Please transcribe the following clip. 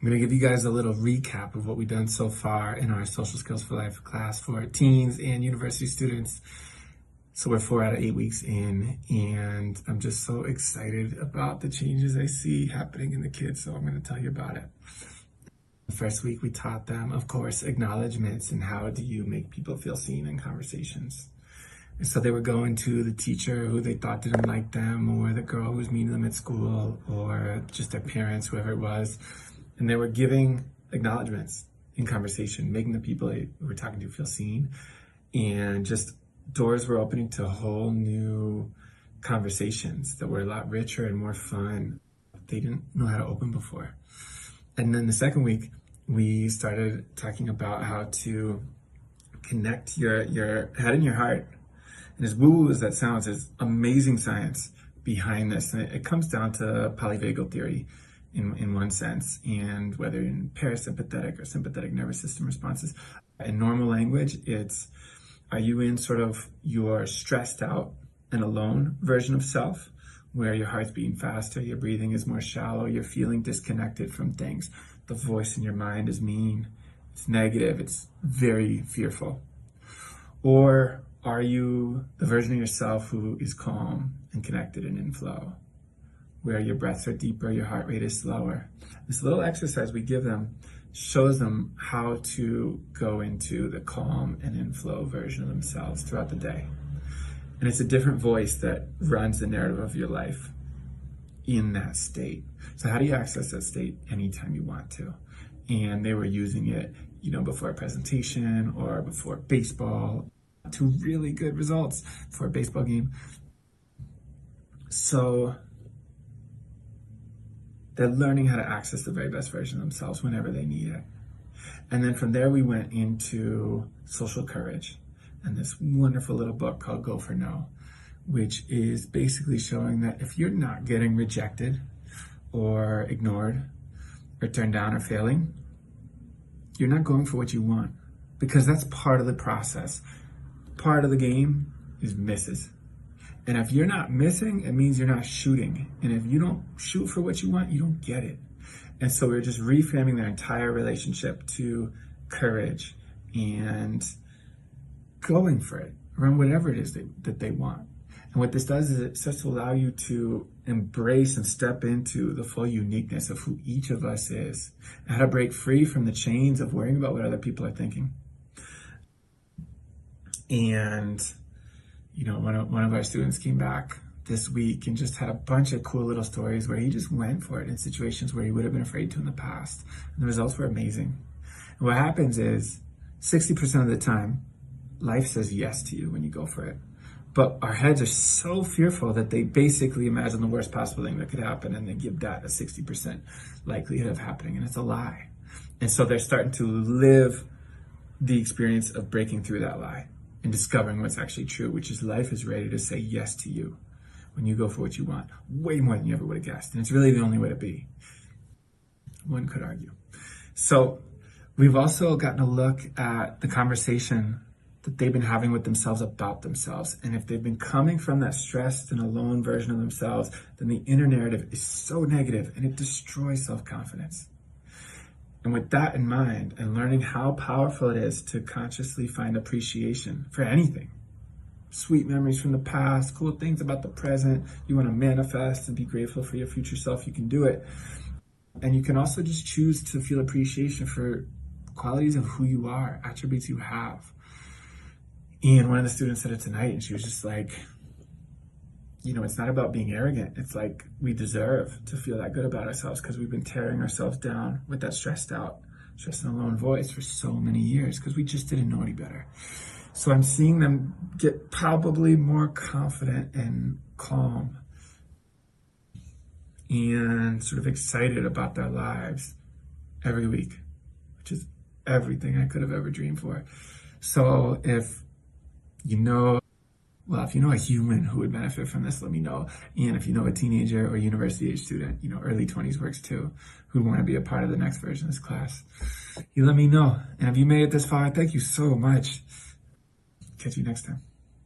I'm going to give you guys a little recap of what we've done so far in our Social Skills for Life class for teens and university students. So we're 4 out of 8 weeks in, and I'm just so excited about the changes I see happening in the kids, so I'm going to tell you about it. The first week we taught them, of course, acknowledgments and how do you make people feel seen in conversations. And so they were going to the teacher who they thought didn't like them, or the girl who was mean to them at school, or just their parents, whoever it was. And they were giving acknowledgments in conversation, making the people they were talking to feel seen. And just doors were opening to whole new conversations that were a lot richer and more fun. They didn't know how to open before. And then the second week, we started talking about how to connect your head and your heart. And as woo as that sounds, there's amazing science behind this. And it comes down to polyvagal theory in one sense, and whether in parasympathetic or sympathetic nervous system responses. In normal language, it's, are you in sort of your stressed out and alone version of self, where your heart's beating faster, your breathing is more shallow, you're feeling disconnected from things. The voice in your mind is mean, it's negative, it's very fearful. Or are you the version of yourself who is calm and connected and in flow, where your breaths are deeper, your heart rate is slower? This little exercise we give them shows them how to go into the calm and in flow version of themselves throughout the day. And it's a different voice that runs the narrative of your life in that state. So how do you access that state? Anytime you want to. And they were using it, before a presentation or before baseball, to really good results for a baseball game. So they're learning how to access the very best version of themselves whenever they need it. And then from there, we went into social courage and this wonderful little book called Go for No, which is basically showing that if you're not getting rejected or ignored or turned down or failing, you're not going for what you want, because that's part of the process. Part of the game is misses. And if you're not missing, it means you're not shooting. And if you don't shoot for what you want, you don't get it. And so we're just reframing their entire relationship to courage and going for it around whatever it is that they want. And what this does is it starts to allow you to embrace and step into the full uniqueness of who each of us is, and how to break free from the chains of worrying about what other people are thinking. And one of our students came back this week and just had a bunch of cool little stories where he just went for it in situations where he would have been afraid to in the past. And the results were amazing. And what happens is 60% of the time, life says yes to you when you go for it. But our heads are so fearful that they basically imagine the worst possible thing that could happen, and they give that a 60% likelihood of happening. And it's a lie. And so they're starting to live the experience of breaking through that lie and discovering what's actually true, which is life is ready to say yes to you when you go for what you want, way more than you ever would have guessed. And it's really the only way to be, one could argue. So we've also gotten a look at the conversation that they've been having with themselves about themselves. And if they've been coming from that stressed and alone version of themselves, then the inner narrative is so negative and it destroys self-confidence. And with that in mind, and learning how powerful it is to consciously find appreciation for anything, sweet memories from the past, cool things about the present, you want to manifest and be grateful for your future self, you can do it. And you can also just choose to feel appreciation for qualities of who you are, attributes you have. And one of the students said it tonight, and she was just like, it's not about being arrogant. It's like we deserve to feel that good about ourselves because we've been tearing ourselves down with that stressed and alone voice for so many years because we just didn't know any better. So I'm seeing them get palpably more confident and calm and sort of excited about their lives every week, which is everything I could have ever dreamed for. So if you know a human who would benefit from this, let me know. And if you know a teenager or university age student, early 20s works too, who'd want to be a part of the next version of this class, you let me know. And if you made it this far, thank you so much. Catch you next time.